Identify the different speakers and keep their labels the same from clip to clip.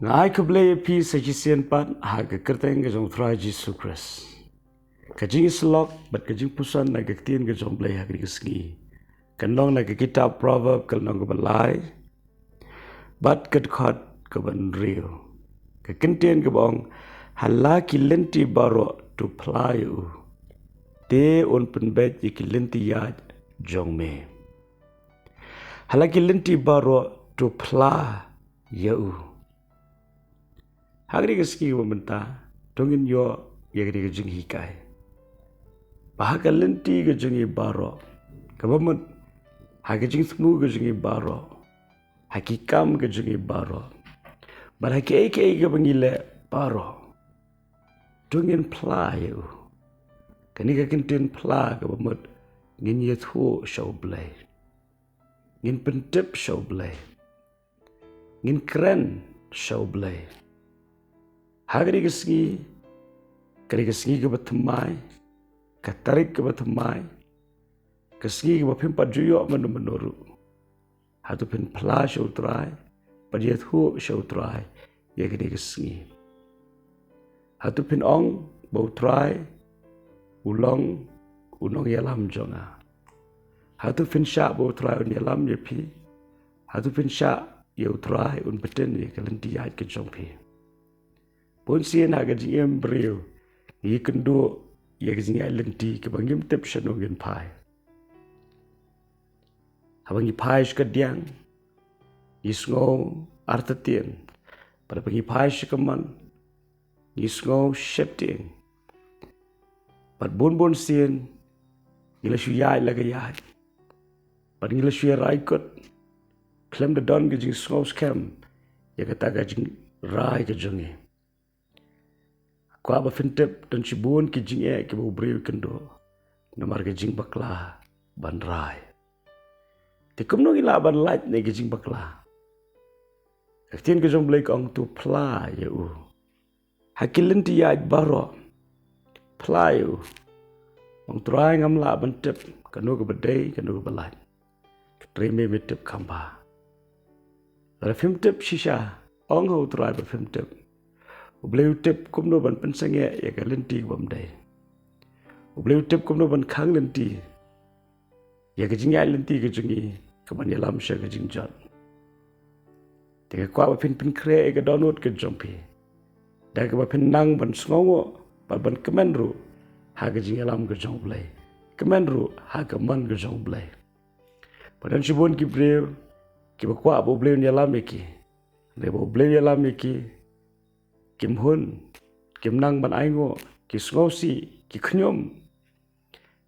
Speaker 1: Ngai ke blay pi sakisian pat ha ke kerteng ke jong Trai Jesus Christ. Ka jing slok bat ka Jingpuson na ke tien ke jong blay ha ke ski. Kanong na ke kitab proverb kanong ke balai. Bat ke khot ke ban rio. Ka kentien ke bong halaki lynti baroh tu playu. Te on penbet ki lynti ya jong me. Halaki lynti baroh tu pla yau. Hagri ke ski mementa tongin yo yagri ke jing hikai. Bahaka lynti ke jingi baroh. Kabamut hagi jing smu ke jingi baroh. Haki kam ke jingi baroh. Bar haki eke ke bangile baroh. Tongin pla yau. Kani ka kintin pla kabamut ngin yethu show blay. Ngin pyntip show blay. Ngin keren show blay. Hagri keski, kari keski ke batamai, katarik ke batamai, keski ke bapimpat juyok menu-menuru. Hatu pin pla show Trai, padiat hu show Trai, ya kini keski. Hatu pin ong bau Trai, unong yalam jonga. Hatu pin syak bau Trai un yalam yepi, hatu pin syak yau Trai un beten ye kalenti yait ke jongpi. Pun sien haga jingem beriu, ye kendo ye jingai lynti ke bangim tip shanongin pai. Habangi pai skadiang, isngo artatien, pada bangi pai shikaman, isngo shepting. Pad bon sien, ngila shuyai laga yai. Pad ngila shuyai raikot, klem de don ke jing sngo scam, ye kata ke jing rai ke jongi. Kwa ba pyntip dan cibun ki jing ki bau breu kendo. Namar ke jing bakla ban rai. Tikum no ila ban light ne ke jing bakla. Aktien ke jong blake ong tu pla ya u. Hakilin ti ya baroh. Pla ya u. Ong Trai ngam la ban tip kanu ke bedai kanu ke balat. Treme me tip kamba. Ra pyntip shisha ong ho Trai ba pyntip. Ubleu tip kumno ban pensange ya ka lynti bamdai. Ubleu tip kumno ban khang lynti. Ya ka jingai lynti ke jingi ka ban yalam sha ka jingjat. Teka kwa ba pin kre ka download ke jompi. Da ka ba pin nang ban sngongo ba ban kemenru ha ka jing yalam ke jongblai. Kemenru ha ka man ke jongblai. Padan sibon ki breu ki ba kwa ba ubleu yalam ki. Ne ba ubleu yalam ki. Kim hun, kim nang ban aingo, ki sngosi, ki knyom.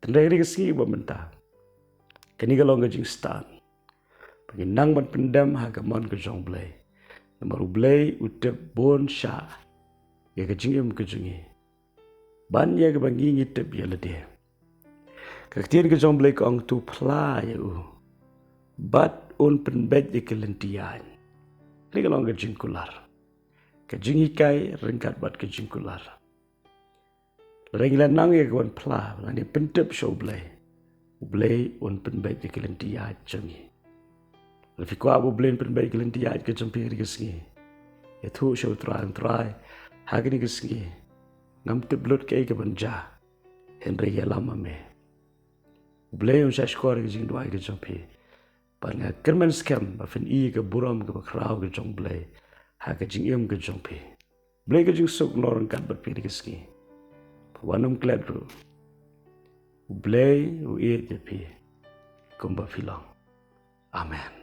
Speaker 1: Tendai keski bamenta. Kani galong ke jing stan. Pagi nang ban pendam ha gamon ke jong blay. Namaru blay utep bon sha. Ya ke jingem ke jingi. Ban ya ke bangi ngitep ya lede. Kaktian ke jong blay ke ong tu pla ya u. Bat un penbet ya ke lentian. Kani galong ke jing kular. Ke jing hikai ringkat bat ke jing kular. Ringlan nang ye kawan pla, lani pyntip show blay. Blay un penbait ke lenti ya jangi. Lefi kwa bu blay penbait ke lenti ya ke jampi ke singi. Ya thu show Trai, hagini ke singi. Ngam tip blut ke banja. Henry ya lama me. Blay un shashkor ke jing dua ke jampi. Panga kerman scam ba fin I ke buram ke bakrau ke jong blay. Haka jing yam ke jongpi. Blay ke jing sok norang kat bat piri keski. Wanam kledru. Blay u iet jepi. Kumba filong. Amen.